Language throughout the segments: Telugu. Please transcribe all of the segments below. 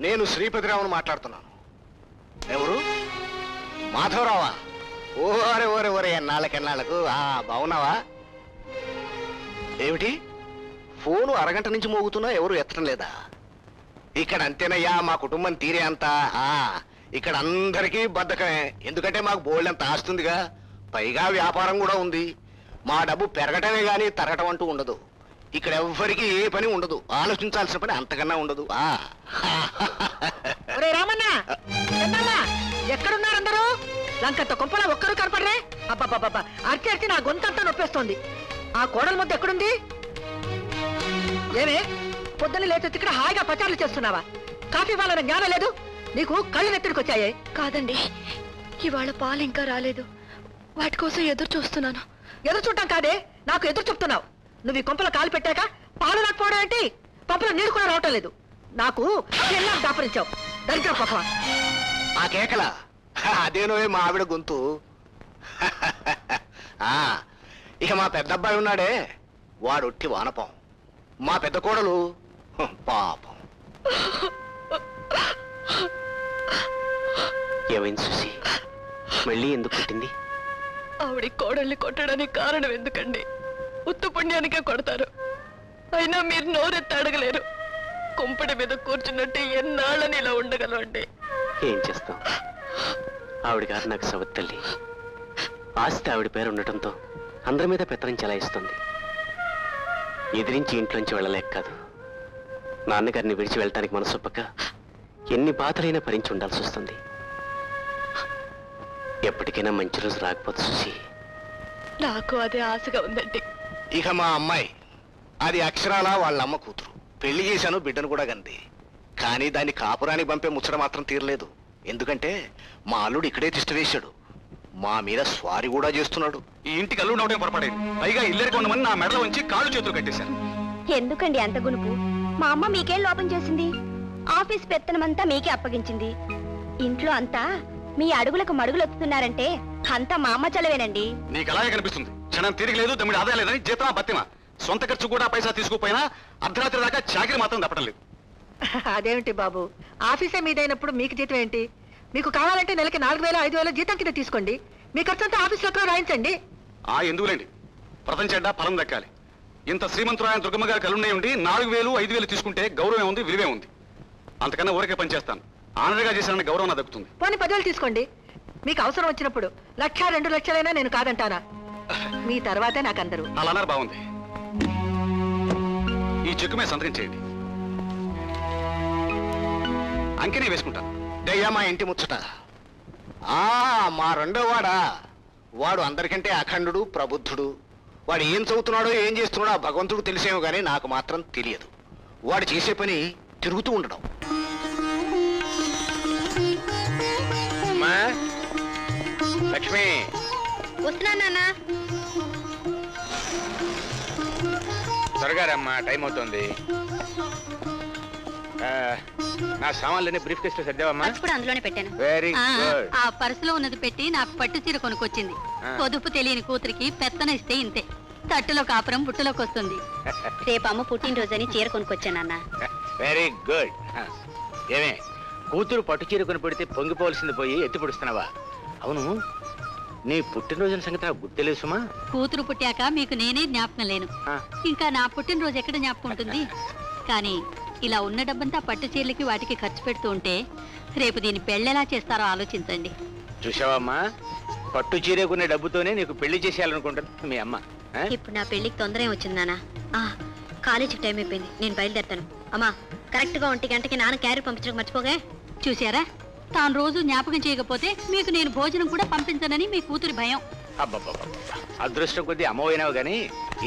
నేను శ్రీపతిరావును మాట్లాడుతున్నాను. ఎవరు? మాధవరావా? ఓరే ఓరే ఓరే, ఎన్నాళ్ళకు బాగున్నావా? ఏమిటి ఫోను అరగంట నుంచి మోగుతున్నా ఎవరు ఎత్తడం లేదా? ఇక్కడ అంతేనయ్యా, మా కుటుంబం తీరే అంతా. ఇక్కడ అందరికీ బద్ధకమే, ఎందుకంటే మాకు బోల్డంత ఆస్తుందిగా, పైగా వ్యాపారం కూడా ఉంది. మా డబ్బు పెరగటమే గానీ తరగటం అంటూ ఉండదు. ఇక్కడ ఎవ్వరికి ఏ పని ఉండదు, ఆలోచించాల్సిన పని అంతకన్నా ఉండదు. ఎక్కడున్నారు అందరూ? లంకంత కొంపలా ఒక్కరు కనపడరే? అబ్బాబ్బాబ్బా, అర్చి అర్చి నా గొంతంతా నొప్పేస్తోంది. ఆ కోడల ముద్ద ఎక్కడుంది? ఏమే పొద్దున్న లేచి ఇక్కడ హాయిగా పచారులు చేస్తున్నావా? కాఫీ వాళ్ళ జ్ఞానం లేదు నీకు? కళ్ళు నెత్తిడికి వచ్చాయే? కాదండి, ఇవాళ పాలు ఇంకా రాలేదు, వాటి కోసం ఎదురు చూస్తున్నాను. ఎదురు చూడటం కాదే, నాకు ఎదురు చెప్తున్నావు. నువ్వు ఈ కొంపలో కాలు పెట్టాక పాలు రాకపోవడం ఏంటి? పంపలో నీరు కూడా రావటం లేదు. నాకు ఎలా దాపరించావు దరిద్ర పాప. ఆ కేకల అదేనో మా ఆవిడ గొంతు. ఇక మా పెద్దబ్బాయి ఉన్నాడే, వాడొట్టి వానపం. మా పెద్ద కోడలు పాపం. ఏమైంది సుసి? మళ్ళీ ఎందుకు కొట్టింది? ఆవిడ కోడల్ని కొట్టడానికి కారణం ఎందుకండి? ఉత్తు పుణ్యానికే కొడతారు, అయినా మీరు నోరెత్తి అడగలేరు. కుంపటి మీద కూర్చున్నట్టు ఎన్నాళ్ళని ఇలా ఉండగలండి. ఏం చేస్తాం, ఆవిడ గారు నాకు సవత్తల్లి. ఆస్తి ఆవిడ పేరు ఉండటంతో అందరి మీద పెత్తనం చెలాయిస్తుంది. ఎదిరించి ఇంట్లోంచి వెళ్ళలేక కాదు, నాన్నగారిని విడిచి వెళ్ళటానికి మనసొప్పక ఎన్ని బాధలైనా భరించి ఉండాల్సి వస్తుంది. ఎప్పటికైనా మంచి రోజు రాకపోతే చూసి నాకు అదే ఆశగా ఉందండి. ఇక మా అమ్మాయి అది అక్షరాల వాళ్ళ అమ్మ కూతురు. పెళ్లి చేశాను, బిడ్డను కూడా కంది. కానీ దాన్ని కాపురానికి పంపే ముచ్చట మాత్రం తీరలేదు. ఎందుకంటే మా అల్లుడు ఇక్కడే తిష్ట వేశాడు, మా మీద స్వారీ కూడా చేస్తున్నాడు. ఈ ఇంటికి అల్లుడు అవడం పొరపడేది, పైగా ఇల్లరికి ఉండమని నా మెడలో ఉంచి కాళ్ళు చేతులు కట్టేశారు. ఎందుకండి అంత గునుపు? మా అమ్మ మీకేం లోపం చేసింది? ఆఫీస్ పెత్తనమంతా మీకే అప్పగించింది. ఇంట్లో అంతా మీ అడుగులకు మడుగులొత్తున్నారంటే అంతా మా అమ్మ చలవేనండి. నీకు అలాగే కనిపిస్తుంది. క్షణం తిరిగి లేదు, తమ్మిడి ఆదాయం లేదని జీతమా బతిమా, సొంత ఖర్చు కూడా పైసా తీసుకుపోయినా అర్ధరాత్రి దాకా చాకరీ మాత్రం తప్పడం లేదు. అదేమిటి బాబు, ఆఫీసే మీదైనప్పుడు మీకు జీతం ఏంటి? మీకు కావాలంటే నెలకి 4000 5000 జీతం కింద తీసుకోండి. మీ ఖర్చంతా ఆఫీసులో రాయించండి. ఎందుకులేండి, వ్రతం చెడ్డా ఫలం దక్కాలి. ఇంత శ్రీమంతురాయన దుర్గమ్మ గారి కలుండే ఉండి 4000 5000 తీసుకుంటే గౌరవం ఉంది, విలువే ఉంది. అంతకన్నా ఊరికే పనిచేస్తాను. ఆనరుగా చేసిన గౌరవం నాకు దక్కుతుంది. పోనీ 10,000 తీసుకోండి. మీకు అవసరం వచ్చినప్పుడు 1,00,000 2 లక్షలైనా నేను కాదంటానా? మీ తర్వాతే నాకందరూ. అలాన్నారు బాగుంది. ఈ చెక్కు మీద సంతకం చేయండి, అంకెనే వేసుకుంటాను. దయ్యా మా ఇంటి ముచ్చట. మా రెండో వాడు అందరికంటే అఖండుడు, ప్రబుద్ధుడు. వాడు ఏం చదువుతున్నాడో ఏం చేస్తున్నాడో ఆ భగవంతుడు తెలిసేమో కానీ నాకు మాత్రం తెలియదు. వాడు చేసే పని తిరుగుతూ ఉండడం. లక్ష్మి, వస్తున్నా నాన్న. త్వరగా రమ్మా, టైం అవుతుంది. నా సామాన్లన్నీ బ్రీఫ్ కేసులో సర్దావమ్మా? కూడా అందులోనే పెట్టాను. Very good. ఆ పర్సులో ఉన్నది పెట్టి నాకు పట్టు చీర కొనుక్కొచ్చింది. పొదుపు తెలియని కూతురికి పెత్తన ఇస్తే ఇంతే. తట్టులో కాపురం బుట్టలోకి వస్తుంది. రేపు అమ్మ పుట్టినరోజని చీర కొనుక్కొచ్చానన్న. Very good. ఏమే కూతురు పట్టు చీర కొని పెడితే పొంగిపోవలసింది పోయి ఎత్తి పొడుస్తున్నావా? అవును, నీ పుట్టినరోజున సంగతి నాకు గుర్తు తెలియదు సుమా. కూతురు పుట్టాక మీకు నేనే జ్ఞాపకం లేను, ఇంకా నా పుట్టినరోజు ఎక్కడ జ్ఞాపకం ఉంటుంది? కానీ ఇలా ఉన్న డబ్బంతా పట్టు చీరలకి వాటికి ఖర్చు పెడుతూ ఉంటే రేపు దీన్ని పెళ్ళెలా చేస్తారో ఆలోచించండి. చూసావమ్మా, పట్టు చీర కొనే డబ్బుతోనే నీకు పెళ్లి చేసేయాలనుకుంటుంది మీ అమ్మ. ఇప్పుడు నా పెళ్లికి తొందర వచ్చింది నాన్న. కాలేజీకి టైం అయిపోయింది, నేను బయలుదేరుతాను. అమ్మా, కరెక్ట్ గా 1 గంటకి నాన్న క్యారీ పంపించడం మర్చిపోగా. చూసారా, తాను రోజు జ్ఞాపకం చేయకపోతే మీకు నేను భోజనం కూడా పంపించనని మీ కూతురి భయం. అదృష్టం కొద్దీ అమ్మవైనావు గాని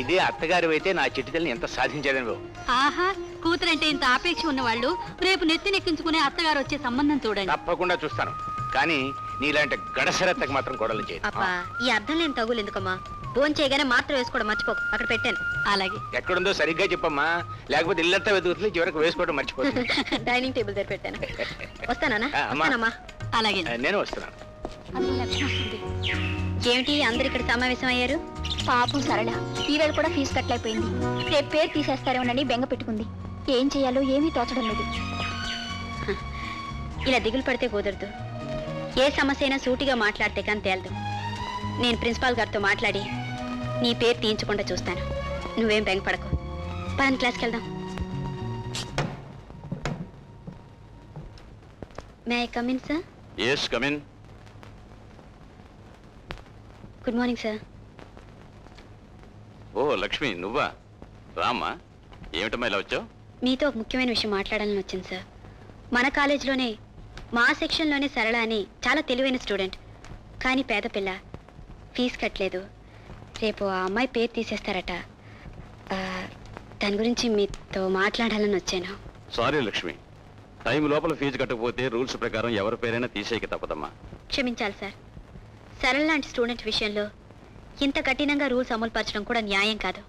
ఇదే అత్తగారు అయితే నా చిట్టితల్ని ఎంత సాధించాదని. ఆహా, కూతురంటే ఇంత ఆపేక్ష ఉన్న వాళ్ళు రేపు నెత్తినెక్కించుకునే అత్తగారు వచ్చే సంబంధం చూడండి. తప్పకుండా చూస్తాను, కానీ నీలాంటి గడసరత్తకు మాత్రం గొడవలు చేయదు. అబ్బా, ఈ అర్థం లేని తగులు ఎందుకమ్మా? ఫోన్ చేయగానే మాత్రం వేసుకోవడం మర్చిపోకు, అక్కడ పెట్టాను. అలాగే. ఎక్కడుందో సరిగ్గా చెప్పమ్మా, లేకపోతే ఇల్లంతా వెతుకుతుంది, చివరికి వేసుకోవడం మర్చిపోతుంది. డైనింగ్ టేబుల్ దగ్గర పెట్టాను. వస్తానమ్మా. అలాగే, నేను వస్తున్నాను. ఏమిటి అందరు ఇక్కడ సమావేశం అయ్యారు? పాపం సరళ ఈవేళ కూడా ఫీజు కట్టలేకపోయింది. రేపు పేరు తీసేస్తారేమోనని బెంగ పెట్టుకుంది. ఏం చేయాలో ఏమీ తోచడం లేదు. ఇలా దిగులు పడితే కుదరదు. ఏ సమస్య అయినా సూటిగా మాట్లాడితే కానీ తేలదు. నేను ప్రిన్సిపాల్ గారితో మాట్లాడి నీ పేరు తీయించకుండా చూస్తాను. నువ్వేం బెంగపడకు. పని క్లాస్కి వెళ్దాం. May I come in sir? Yes come in. Good morning sir. ఓ లక్ష్మి, నువ్వా? రామ్మా. ఏమిటమ్మా ఇలా వచ్చావు? మీతో ఒక ముఖ్యమైన విషయం మాట్లాడాలని వచ్చింది సార్. మన కాలేజీలోనే మా సెక్షన్లోనే సరళ అని చాలా తెలివైన స్టూడెంట్, కానీ పేద పిల్ల, ఫీజు కట్టలేదు. రేపు ఆ అమ్మాయి పేరు తీసేస్తారట. దాని గురించి మీతో మాట్లాడాలని వచ్చాను. సారీ లక్ష్మి, టైం లోపల ఫీజు కట్టకపోతే రూల్స్ ప్రకారం ఎవరి పేరైనా తీసేయక తప్పదమ్మా. క్షమించాలి సార్. సరళ లాంటి స్టూడెంట్ విషయంలో ఇంత కఠినంగా రూల్స్ అమలు పరచడం కూడా న్యాయం కాదు.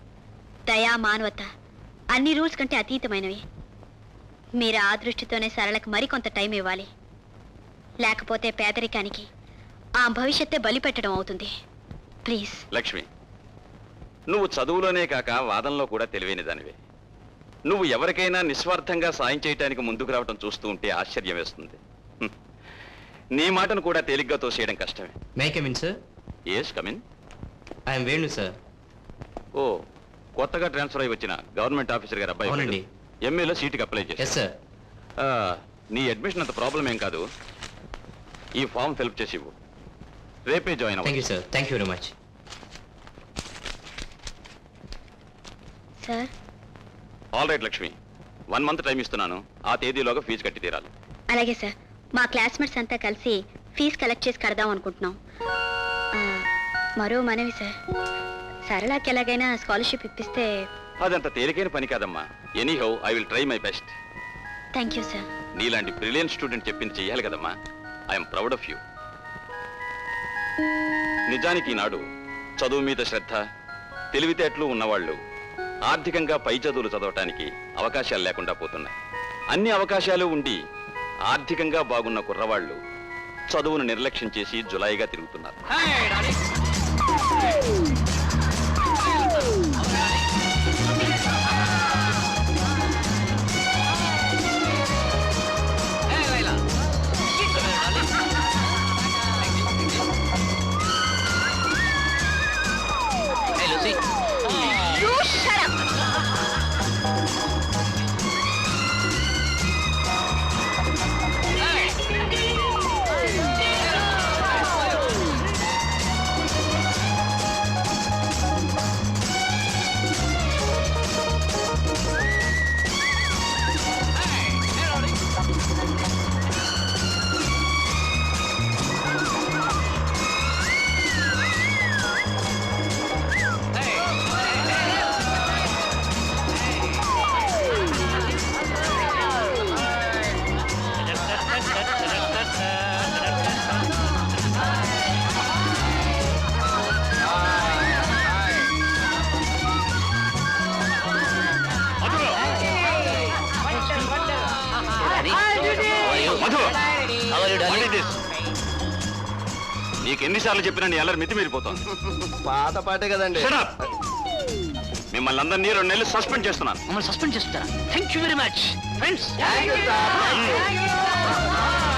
దయా, మానవత అన్ని రూల్స్ కంటే అతీతమైనవి. మీరు ఆ దృష్టితోనే సరళకు మరికొంత టైం ఇవ్వాలి. లేకపోతే పేదరికానికి ఆ భవిష్యత్తే బలిపెట్టడం అవుతుంది. ప్లీజ్. లక్ష్మి, నువ్వు చదువులోనే కాక వాదనలో కూడా తెలివైన దానివే. నువ్వు ఎవరికైనా నిస్వార్థంగా సాయం చేయడానికి ముందుకు రావడం చూస్తూ ఉంటే ఆశ్చర్యం వేస్తుంది. నీ మాటను కూడా తేలిగ్గా తోసేయడం కష్టమే. May I come in sir? Yes come in. I'm Venu sir. ఓ, కొత్తగా ట్రాన్స్ఫర్ అయి వచ్చిన గవర్నమెంట్ ఆఫీసర్ గారు అబ్బాయి. అవునండి. ఎంఏలో సీటుకి అప్లై ఎస్ చేసి. సార్. నీ అడ్మిషన్ అంత ప్రాబ్లం ఏం కాదు. ఈ ఫామ్ ఫిల్అప్ చేసి ఇవ్వు. రేపే జాయిన్ థ్యాంక్ యూ అవ్వు. Sir. Thank you very much. Sir. All right Lakshmi, 1 month time ఇస్తున్నాను. ఆ తేదీలోగా ఫీజు కట్టి తీరాలి. అలాగే సార్. మా క్లాస్మేట్స్ అంతా కలిసి ఫీజు కలెక్ట్ చేసి కడదాం అనుకుంటున్నాం. మరో మనవి సార్, సరళకి ఎలాగైనా స్కాలర్షిప్ ఇప్పిస్తే. అదంత తేలికైన పని కాదమ్మా. Anyhow I will try my best. Thank you sir. నీలాంటి బ్రిలియంట్ స్టూడెంట్ చెప్పింది చెయ్యాలి కదమ్మా. I'm proud of you. నిజానికి ఈనాడు చదువు మీద శ్రద్ధ, తెలివితేటలు ఉన్నవాళ్ళు ఆర్థికంగా పై చదువులు చదవటానికి అవకాశాలు లేకుండా పోతున్నాయి. అన్ని అవకాశాలు ఉండి ఆర్థికంగా బాగున్న కుర్రవాళ్ళు చదువును నిర్లక్ష్యం చేసి జులాయిగా తిరుగుతున్నారు. నీకు ఎన్నిసార్లు చెప్పినా నీ అల్లరి మితి మీరిపోతుంది. పాత పాటే కదండి. Shut up! మిమ్మల్ని అందరినీ 2 నెలలు సస్పెండ్ చేస్తున్నాను. మమ్మల్ని సస్పెండ్ చేస్తారా? Thank you very much friends. Thank you, sir.